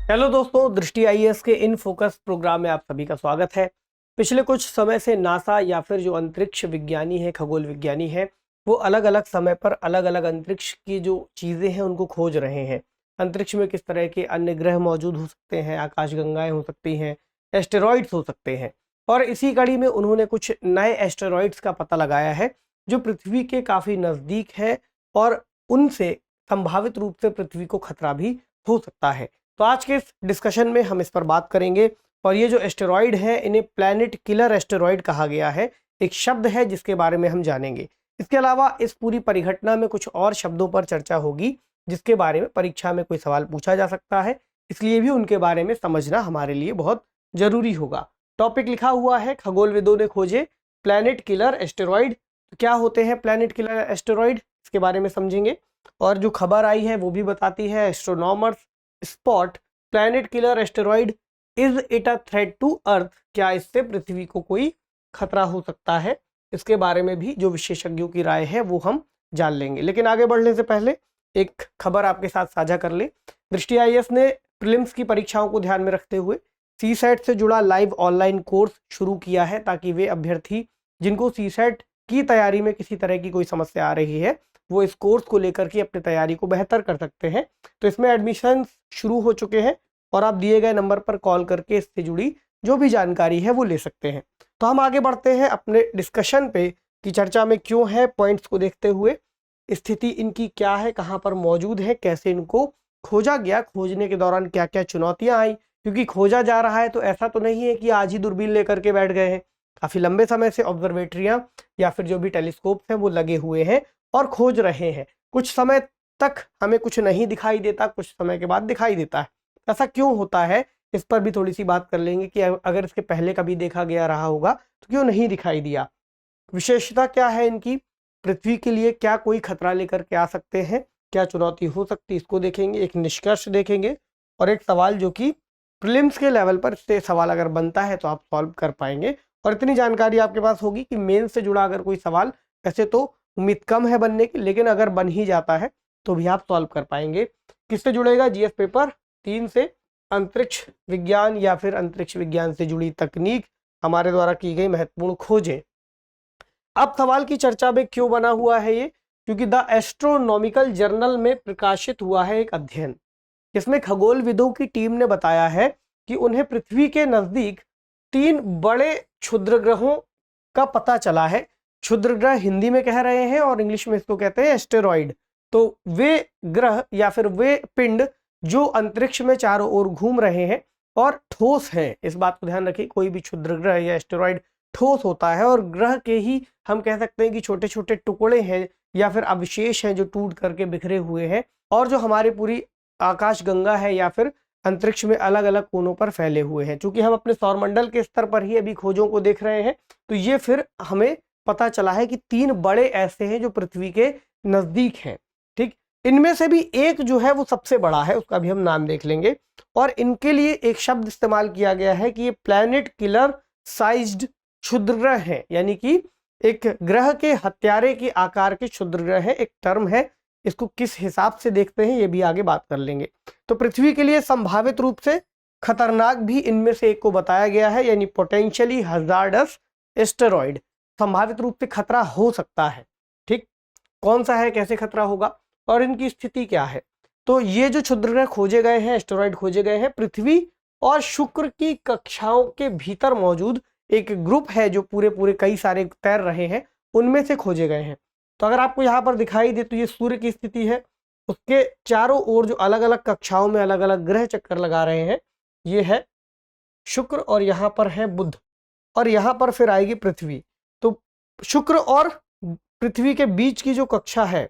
Hello दोस्तों, दृष्टि IAS के इन फोकस प्रोग्राम में आप सभी का स्वागत है। पिछले कुछ समय से नासा या फिर जो अंतरिक्ष विज्ञानी है, खगोल विज्ञानी है, वो अलग अलग समय पर अलग अलग अंतरिक्ष की जो चीज़ें हैं उनको खोज रहे हैं। अंतरिक्ष में किस तरह के अन्य ग्रह मौजूद हो सकते हैं, आकाशगंगाएं हो सकती हैं, एस्टेरॉइड्स हो सकते हैं। और इसी कड़ी में उन्होंने कुछ नए एस्टेरॉइड्स का पता लगाया है जो पृथ्वी के काफ़ी नज़दीक है और उनसे संभावित रूप से पृथ्वी को खतरा भी हो सकता है। तो आज के इस डिस्कशन में हम इस पर बात करेंगे। और ये जो एस्टेरॉइड है, इन्हें प्लैनेट किलर एस्टेरॉइड कहा गया है। एक शब्द है जिसके बारे में हम जानेंगे। इसके अलावा इस पूरी परिघटना में कुछ और शब्दों पर चर्चा होगी जिसके बारे में परीक्षा में कोई सवाल पूछा जा सकता है, इसलिए भी उनके बारे में समझना हमारे लिए बहुत जरूरी होगा। टॉपिक लिखा हुआ है, खगोलविदों ने खोजे प्लैनेट किलर एस्टेरॉइड। तो क्या होते हैं प्लैनेट किलर एस्टेरॉइड, इसके बारे में समझेंगे। और जो खबर आई है वो भी बताती है, astronomers spot planet killer asteroid, is it a threat to earth. क्या इससे पृथ्वी को कोई खतरा हो सकता है, इसके बारे में भी जो विशेषज्ञों की राय है वो हम जान लेंगे। लेकिन आगे बढ़ने से पहले एक खबर आपके साथ साझा कर ले। दृष्टि आईएएस ने प्रीलिम्स की परीक्षाओं को ध्यान में रखते हुए सीसैट से जुड़ा लाइव ऑनलाइन कोर्स शुरू किया है, ताकि वे अभ्यर्थी जिनको सीसैट की तैयारी में किसी तरह की कोई समस्या आ रही है वो इस कोर्स को लेकर के अपनी तैयारी को बेहतर कर सकते हैं। तो इसमें एडमिशन शुरू हो चुके हैं और आप दिए गए नंबर पर कॉल करके इससे जुड़ी जो भी जानकारी है वो ले सकते हैं। तो हम आगे बढ़ते हैं अपने डिस्कशन पे कि चर्चा में क्यों है। पॉइंट्स को देखते हुए स्थिति इनकी क्या है, कहाँ पर मौजूद है, कैसे इनको खोजा गया, खोजने के दौरान क्या क्या चुनौतियां आई। क्योंकि खोजा जा रहा है तो ऐसा तो नहीं है कि आज ही दूरबीन लेकर के बैठ गए हैं। काफी लंबे समय से ऑब्जर्वेटरियां या फिर जो भी टेलीस्कोप हैं वो लगे हुए हैं और खोज रहे हैं। कुछ समय तक हमें कुछ नहीं दिखाई देता, कुछ समय के बाद दिखाई देता है। ऐसा क्यों होता है, इस पर भी थोड़ी सी बात कर लेंगे कि अगर इसके पहले कभी देखा गया रहा होगा तो क्यों नहीं दिखाई दिया, विशेषता क्या है इनकी, पृथ्वी के लिए क्या कोई खतरा लेकर के आ सकते हैं, क्या चुनौती हो सकती है, इसको देखेंगे। एक निष्कर्ष देखेंगे और एक सवाल जो कि प्रीलिम्स के लेवल पर इससे सवाल अगर बनता है तो आप सॉल्व कर पाएंगे। और इतनी जानकारी आपके पास होगी कि मेंस से जुड़ा अगर कोई सवाल, ऐसे तो उम्मीद कम है बनने की, लेकिन अगर बन ही जाता है तो भी आप सॉल्व कर पाएंगे। किससे जुड़ेगा? जीएस पेपर 3 से अंतरिक्ष विज्ञान या फिर अंतरिक्ष विज्ञान से जुड़ी तकनीक, हमारे द्वारा की गई महत्वपूर्ण खोजें। अब सवाल की चर्चा में क्यों बना हुआ है ये? क्योंकि द एस्ट्रोनॉमिकल जर्नल में प्रकाशित हुआ है एक अध्ययन, जिसमें खगोलविदों की टीम ने बताया है कि उन्हें पृथ्वी के नजदीक 3 बड़े क्षुद्र ग्रहों का पता चला है। क्षुद्र ग्रह हिंदी में कह रहे हैं और इंग्लिश में इसको कहते हैं एस्टेरॉइड। तो वे ग्रह या फिर वे पिंड जो अंतरिक्ष में चारों ओर घूम रहे हैं और ठोस हैं। इस बात को ध्यान रखिए, कोई भी क्षुद्र ग्रह या एस्टेरॉइड ठोस होता है और ग्रह के ही हम कह सकते हैं कि छोटे छोटे टुकड़े हैं या फिर अवशेष हैं जो टूट करके बिखरे हुए हैं, और जो हमारी पूरी आकाश गंगा है या फिर अंतरिक्ष में अलग अलग कोनों पर फैले हुए हैं। चूंकि हम अपने सौरमंडल के स्तर पर ही अभी खोजों को देख रहे हैं, तो ये फिर हमें पता चला है कि 3 बड़े ऐसे हैं जो पृथ्वी के नजदीक हैं। ठीक, इनमें से भी एक जो है वो सबसे बड़ा है, उसका भी हम नाम देख लेंगे। और इनके लिए एक शब्द इस्तेमाल किया गया है कि ये प्लैनेट किलर साइज्ड क्षुद्र ग्रह है, यानी कि एक ग्रह के हत्यारे के आकार के क्षुद्र ग्रह है, एक टर्म है। इसको किस हिसाब से देखते हैं ये भी आगे बात कर लेंगे। तो पृथ्वी के लिए संभावित रूप से खतरनाक भी इनमें से एक को बताया गया है, यानी पोटेंशियली हजार्डस एस्टेरॉइड, संभावित रूप से खतरा हो सकता है। ठीक, कौन सा है, कैसे खतरा होगा और इनकी स्थिति क्या है? तो ये जो क्षुद्र ग्रह खोजे गए हैं, एस्टेरॉइड खोजे गए हैं, पृथ्वी और शुक्र की कक्षाओं के भीतर मौजूद एक ग्रुप है जो पूरे कई सारे तैर रहे हैं, उनमें से खोजे गए हैं। तो अगर आपको यहाँ पर दिखाई दे तो ये सूर्य की स्थिति है, उसके चारों ओर जो अलग अलग कक्षाओं में अलग अलग ग्रह चक्कर लगा रहे हैं, ये है शुक्र और यहाँ पर है बुध, और यहाँ पर फिर आएगी पृथ्वी। तो शुक्र और पृथ्वी के बीच की जो कक्षा है,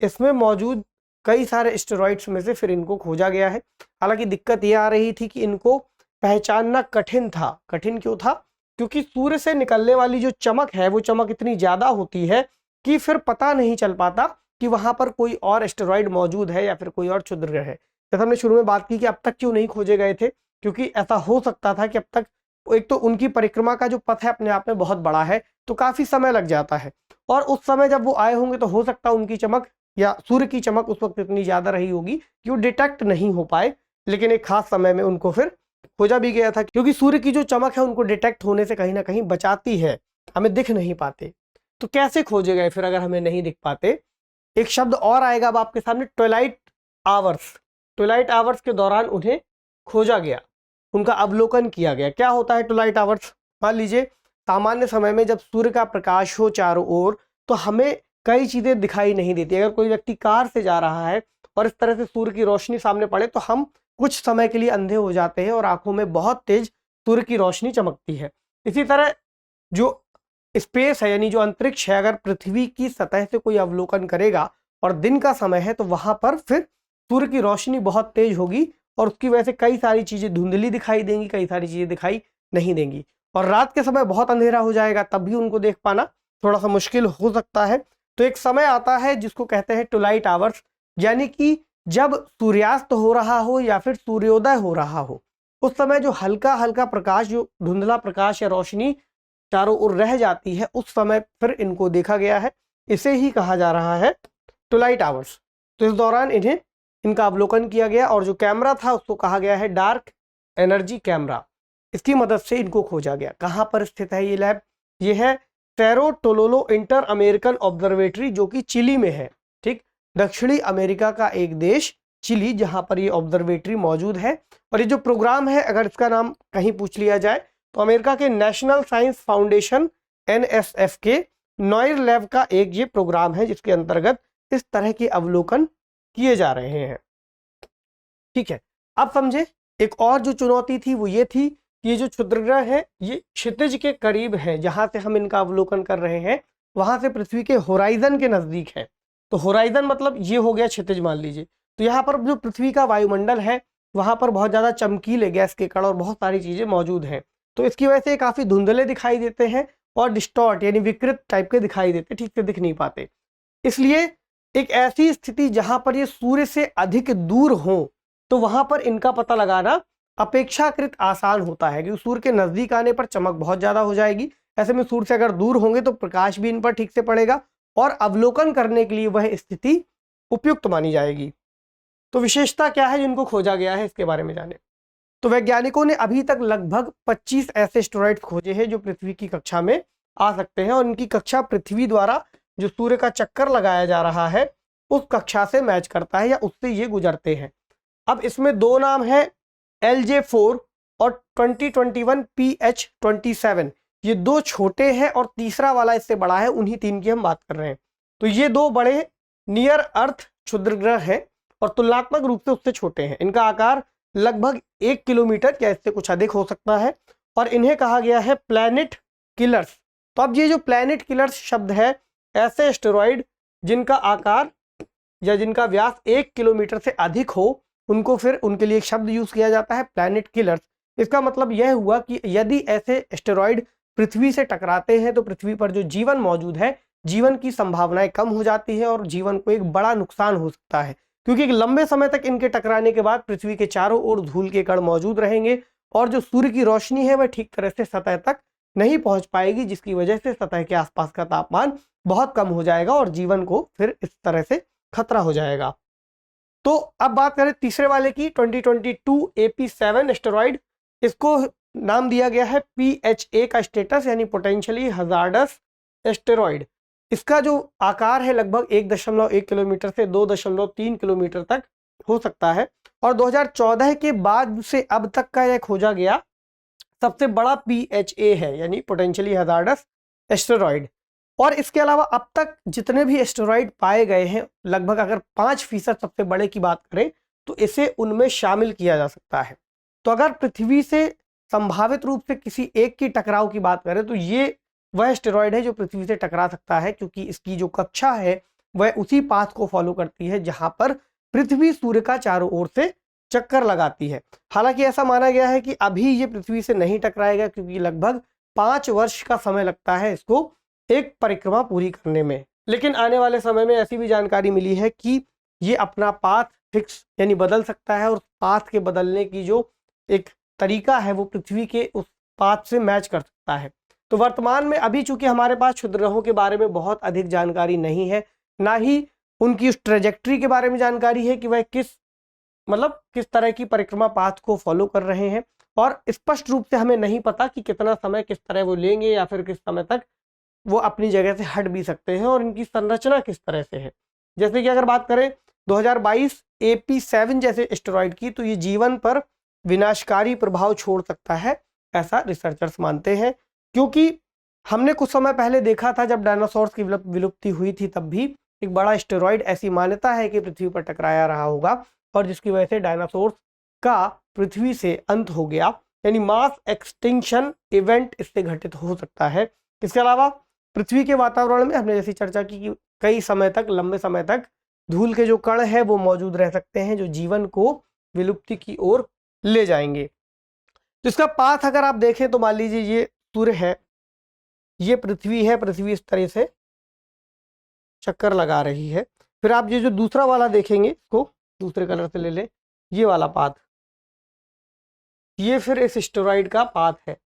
इसमें मौजूद कई सारे एस्टेरॉइड्स में से फिर इनको खोजा गया है। हालांकि दिक्कत ये आ रही थी कि इनको पहचानना कठिन था। कठिन क्यों था? क्योंकि सूर्य से निकलने वाली जो चमक है वो चमक इतनी ज्यादा होती है कि फिर पता नहीं चल पाता कि वहां पर कोई और एस्टेरॉइड मौजूद है या फिर कोई और क्षुद्र ग्रह है। जैसे हमने शुरू में बात की कि अब तक क्यों नहीं खोजे गए थे, क्योंकि ऐसा हो सकता था कि अब तक एक तो उनकी परिक्रमा का जो पथ है अपने आप में बहुत बड़ा है, तो काफी समय लग जाता है, और उस समय जब वो आए होंगे तो हो सकता है उनकी चमक या सूर्य की चमक उस वक्त इतनी ज्यादा रही होगी कि वो डिटेक्ट नहीं हो पाए। लेकिन एक खास समय में उनको फिर खोजा भी गया था, क्योंकि सूर्य की जो चमक है उनको डिटेक्ट होने से कहीं ना कहीं बचाती है, हमें दिख नहीं पाते। तो कैसे खोजे गए फिर अगर हमें नहीं दिख पाते? एक शब्द और आएगा अब आपके सामने, ट्विलाइट आवर्स। ट्विलाइट आवर्स के दौरान उन्हें खोजा गया, उनका अवलोकन किया गया। क्या होता है ट्विलाइट आवर्स? मान लीजिए सामान्य समय में जब सूर्य का प्रकाश हो चारों ओर तो हमें कई चीजें दिखाई नहीं देती। अगर कोई व्यक्ति कार से जा रहा है और इस तरह से सूर्य की रोशनी सामने पड़े तो हम कुछ समय के लिए अंधे हो जाते हैं और आंखों में बहुत तेज सूर्य की रोशनी चमकती है। इसी तरह जो स्पेस है यानी जो अंतरिक्ष है, अगर पृथ्वी की सतह से कोई अवलोकन करेगा और दिन का समय है तो वहां पर फिर सूर्य की रोशनी बहुत तेज होगी और उसकी वजह से कई सारी चीजें धुंधली दिखाई देंगी, कई सारी चीजें दिखाई नहीं देंगी। और रात के समय बहुत अंधेरा हो जाएगा, तब भी उनको देख पाना थोड़ा सा मुश्किल हो सकता है। तो एक समय आता है जिसको कहते हैं ट्विलाइट आवर्स, यानी कि जब सूर्यास्त हो रहा हो या फिर सूर्योदय हो रहा हो, उस समय जो हल्का हल्का प्रकाश, जो धुंधला प्रकाश या रोशनी चारों ओर रह जाती है, उस समय फिर इनको देखा गया है। इसे ही कहा जा रहा है ट्विलाइट आवर्स। तो इस दौरान इनका अवलोकन किया गया और जो कैमरा था उसको कहा गया है डार्क एनर्जी कैमरा। इसकी मदद से इनको खोजा गया। कहाँ पर स्थित है ये लैब? ये है सेरो टोलोलो इंटर अमेरिकन ऑब्जर्वेटरी, जो कि चिली में है। ठीक, दक्षिणी अमेरिका का एक देश चिली, जहां पर ये ऑब्जर्वेटरी मौजूद है। और ये जो प्रोग्राम है, अगर इसका नाम कहीं पूछ लिया जाए तो अमेरिका के नेशनल साइंस फाउंडेशन NSF के नॉयर लैब का एक ये प्रोग्राम है जिसके अंतर्गत इस तरह के अवलोकन किए जा रहे हैं। ठीक है, अब समझे एक और जो चुनौती थी वो ये थी कि ये जो क्षुद्रग्रह है ये क्षितिज के करीब है, जहां से हम इनका अवलोकन कर रहे हैं वहां से पृथ्वी के होराइजन के नजदीक है। तो होराइजन मतलब ये हो गया क्षितिज मान लीजिए। तो यहाँ पर जो पृथ्वी का वायुमंडल है वहां पर बहुत ज्यादा चमकीले गैस के कण और बहुत सारी चीजें मौजूद हैं। तो इसकी वजह से काफी धुंधले दिखाई देते हैं और डिस्टॉर्ट यानी विकृत टाइप के दिखाई देते, ठीक से दिख नहीं पाते। इसलिए एक ऐसी स्थिति जहां पर ये सूर्य से अधिक दूर हो तो वहां पर इनका पता लगाना अपेक्षाकृत आसान होता है, क्योंकि सूर्य के नजदीक आने पर चमक बहुत ज्यादा हो जाएगी। ऐसे में सूर्य से अगर दूर होंगे तो प्रकाश भी इन पर ठीक से पड़ेगा और अवलोकन करने के लिए वह स्थिति उपयुक्त मानी जाएगी। तो विशेषता क्या है जिनको खोजा गया है, इसके बारे में जाने। तो वैज्ञानिकों ने अभी तक लगभग 25 ऐसे एस्टेरॉइड खोजे हैं जो पृथ्वी की कक्षा में आ सकते हैं और इनकी कक्षा पृथ्वी द्वारा जो सूर्य का चक्कर लगाया जा रहा है उस कक्षा से मैच करता है या उससे ये गुजरते हैं। अब इसमें दो नाम है, LJ4 और 2021 PH27। ये दो छोटे हैं और तीसरा वाला इससे बड़ा है, उन्हीं तीन की हम बात कर रहे हैं। तो ये दो बड़े नियर अर्थ क्षुद्रग्रह हैं और तुलनात्मक रूप से उससे छोटे हैं। इनका आकार लगभग 1 किलोमीटर या इससे कुछ अधिक हो सकता है और इन्हें कहा गया है प्लैनेट किलर्स। तो अब ये जो प्लैनेट किलर्स शब्द है, ऐसे एस्टेरॉइड जिनका आकार या जिनका व्यास 1 किलोमीटर से अधिक हो उनको फिर उनके लिए एक शब्द यूज किया जाता है प्लैनेट किलर्स। इसका मतलब यह हुआ कि यदि ऐसे एस्टेरॉइड पृथ्वी से टकराते हैं तो पृथ्वी पर जो जीवन मौजूद है, जीवन की संभावनाएं कम हो जाती है और जीवन को एक बड़ा नुकसान हो सकता है, क्योंकि एक लंबे समय तक इनके टकराने के बाद पृथ्वी के चारों ओर धूल के कण मौजूद रहेंगे और जो सूर्य की रोशनी है वह ठीक तरह से सतह तक नहीं पहुंच पाएगी, जिसकी वजह से सतह के आसपास का तापमान बहुत कम हो जाएगा और जीवन को फिर इस तरह से खतरा हो जाएगा। तो अब बात करें तीसरे वाले की, 2022 AP7 एस्टेरॉइड। इसको नाम दिया गया है PHA का स्टेटस यानी पोटेंशियली हजार्डस एस्टेरॉइड। इसका जो आकार है लगभग 1.1 किलोमीटर से 2.3 किलोमीटर तक हो सकता है और 2014 के बाद से अब तक का यह खोजा गया सबसे बड़ा PHA है यानी पोटेंशियली हजार्डस एस्टेरॉइड। और इसके अलावा अब तक जितने भी एस्टेरॉइड पाए गए हैं लगभग अगर 5% सबसे बड़े की बात करें तो इसे उनमें शामिल किया जा सकता है। तो अगर पृथ्वी से संभावित रूप से किसी एक की टकराव की बात करें तो ये वह एस्टेरॉइड है जो पृथ्वी से टकरा सकता है, क्योंकि इसकी जो कक्षा है वह उसी पाथ को फॉलो करती है जहां पर पृथ्वी सूर्य का चारों ओर से चक्कर लगाती है। हालांकि ऐसा माना गया है कि अभी ये पृथ्वी से नहीं टकराएगा, क्योंकि लगभग 5 वर्ष का समय लगता है इसको एक परिक्रमा पूरी करने में। लेकिन आने वाले समय में ऐसी भी जानकारी मिली है कि ये अपना पाथ फिक्स यानी बदल सकता है और पाथ के बदलने की जो एक तरीका है वो पृथ्वी के उस पाथ से मैच कर सकता है। तो वर्तमान में अभी चूंकि हमारे पास क्षुद्रग्रहों के बारे में बहुत अधिक जानकारी नहीं है, ना ही उनकी उस ट्रेजेक्ट्री के बारे में जानकारी है कि वह किस मतलब किस तरह की परिक्रमा पाथ को फॉलो कर रहे हैं, और स्पष्ट रूप से हमें नहीं पता कि कितना समय किस तरह वो लेंगे या फिर किस समय तक वो अपनी जगह से हट भी सकते हैं, और इनकी संरचना किस तरह से है। जैसे कि अगर बात करें 2022 AP7 जैसे एस्टेरॉइड की, तो ये जीवन पर विनाशकारी प्रभाव छोड़ सकता है, ऐसा रिसर्चर्स मानते हैं। क्योंकि हमने कुछ समय पहले देखा था जब डायनासोर्स की विलुप्ति हुई थी, तब भी एक बड़ा एस्टेरॉइड ऐसी मान्यता है कि पृथ्वी पर टकराया रहा होगा, और जिसकी वजह से डायनासोर्स का पृथ्वी से अंत हो गया, यानी मास एक्सटिंक्शन इवेंट इससे घटित हो सकता है। इसके अलावा पृथ्वी के वातावरण में हमने जैसी चर्चा की कि कई समय तक, लंबे समय तक धूल के जो कण है वो मौजूद रह सकते हैं, जो जीवन को विलुप्ति की ओर ले जाएंगे। तो इसका पाथ अगर आप देखें तो मान लीजिए ये सूर्य है, ये पृथ्वी है, पृथ्वी इस तरह से चक्कर लगा रही है। फिर आप ये जो दूसरा वाला देखेंगे, इसको दूसरे कलर से ले लें, ये वाला पाथ, ये फिर इस एस्टेरॉइड का पाथ है।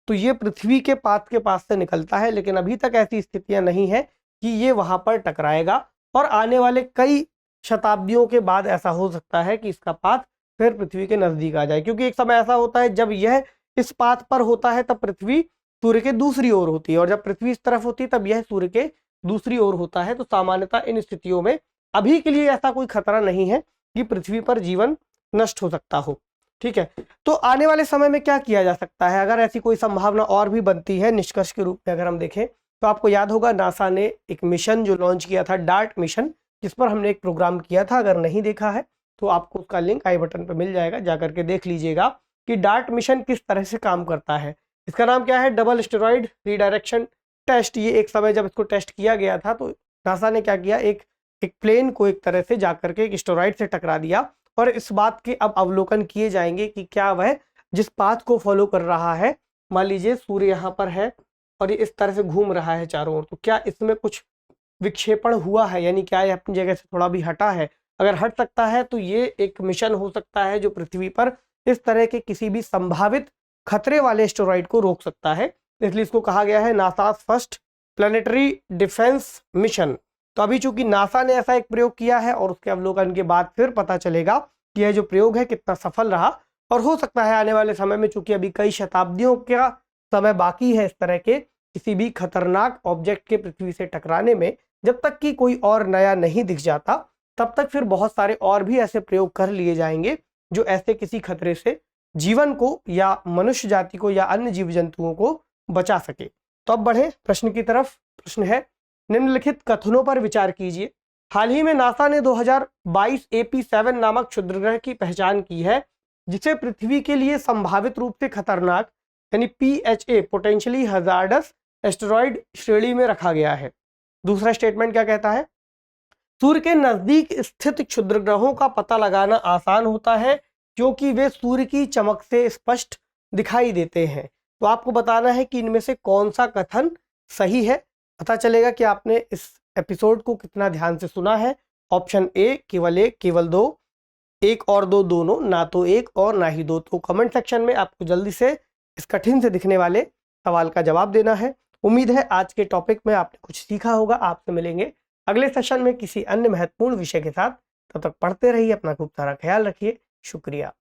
तो ये पृथ्वी के पाथ के पास से निकलता है, लेकिन अभी तक ऐसी स्थितियां नहीं है कि ये वहां पर टकराएगा, और आने वाले कई शताब्दियों के बाद ऐसा हो सकता है कि इसका पाथ फिर पृथ्वी के नजदीक आ जाए। क्योंकि एक समय ऐसा होता है जब यह इस पाथ पर होता है तब पृथ्वी सूर्य के दूसरी ओर होती है, और जब पृथ्वी इस तरफ होती है तब यह सूर्य के दूसरी ओर होता है। तो सामान्यतः इन स्थितियों में अभी के लिए ऐसा कोई खतरा नहीं है कि पृथ्वी पर जीवन नष्ट हो सकता हो। ठीक है, तो आने वाले समय में क्या किया जा सकता है, अगर ऐसी कोई संभावना और भी बनती है निष्कर्ष के रूप में अगर हम देखें, तो आपको याद होगा नासा ने एक मिशन जो लॉन्च किया था, डार्ट मिशन, जिस पर हमने एक प्रोग्राम किया था। अगर नहीं देखा है तो आपको उसका लिंक आई बटन पर मिल जाएगा, जाकर के देख लीजिएगा कि डार्ट मिशन किस तरह से काम करता है। इसका नाम क्या है, डबल एस्टेरॉइड रीडायरेक्शन टेस्ट। ये एक समय जब इसको टेस्ट किया गया था तो नासा ने क्या किया, एक प्लेन को एक तरह से जाकर के एक एस्टेरॉइड से टकरा दिया, और इस बात के अब अवलोकन किए जाएंगे कि क्या वह जिस पाथ को फॉलो कर रहा है, मान लीजिए सूर्य यहाँ पर है और ये इस तरह से घूम रहा है चारों ओर, तो क्या इसमें कुछ विक्षेपण हुआ है, यानी क्या ये अपनी जगह से थोड़ा भी हटा है। अगर हट सकता है तो ये एक मिशन हो सकता है जो पृथ्वी पर इस तरह के किसी भी संभावित खतरे वाले एस्टेरॉइड को रोक सकता है। इसलिए इसको कहा गया है NASA first planetary defence mission. तो अभी चूंकि नासा ने ऐसा एक प्रयोग किया है, और उसके अवलोकन के बाद फिर पता चलेगा कि यह जो प्रयोग है कितना सफल रहा, और हो सकता है आने वाले समय में, चूंकि अभी कई शताब्दियों का समय बाकी है इस तरह के किसी भी खतरनाक ऑब्जेक्ट के पृथ्वी से टकराने में, जब तक कि कोई और नया नहीं दिख जाता तब तक फिर बहुत सारे और भी ऐसे प्रयोग कर लिए जाएंगे जो ऐसे किसी खतरे से जीवन को या मनुष्य जाति को या अन्य जीव जंतुओं को बचा सके। तो अब बढ़े प्रश्न की तरफ। प्रश्न है, निम्नलिखित कथनों पर विचार कीजिए। हाल ही में नासा ने 2022 AP7 नामक क्षुद्रग्रह की पहचान की है, जिसे पृथ्वी के लिए संभावित रूप से खतरनाक यानी PHA पोटेंशियली हजार्डस एस्टेरॉइड श्रेणी में रखा गया है। दूसरा स्टेटमेंट क्या कहता है, सूर्य के नजदीक स्थित क्षुद्रग्रहों का पता लगाना आसान होता है क्योंकि वे सूर्य की चमक से स्पष्ट दिखाई देते हैं। तो आपको बताना है कि इनमें से कौन सा कथन सही है। पता चलेगा कि आपने इस एपिसोड को कितना ध्यान से सुना है। ऑप्शन ए केवल एक, केवल दो, एक और दो, दोनों, ना तो एक और ना ही दो। तो कमेंट सेक्शन में आपको जल्दी से इस कठिन से दिखने वाले सवाल का जवाब देना है। उम्मीद है आज के टॉपिक में आपने कुछ सीखा होगा। आपसे मिलेंगे अगले सेशन में किसी अन्य महत्वपूर्ण विषय के साथ। तब तक पढ़ते रहिए, अपना खूब सारा ख्याल रखिए। शुक्रिया।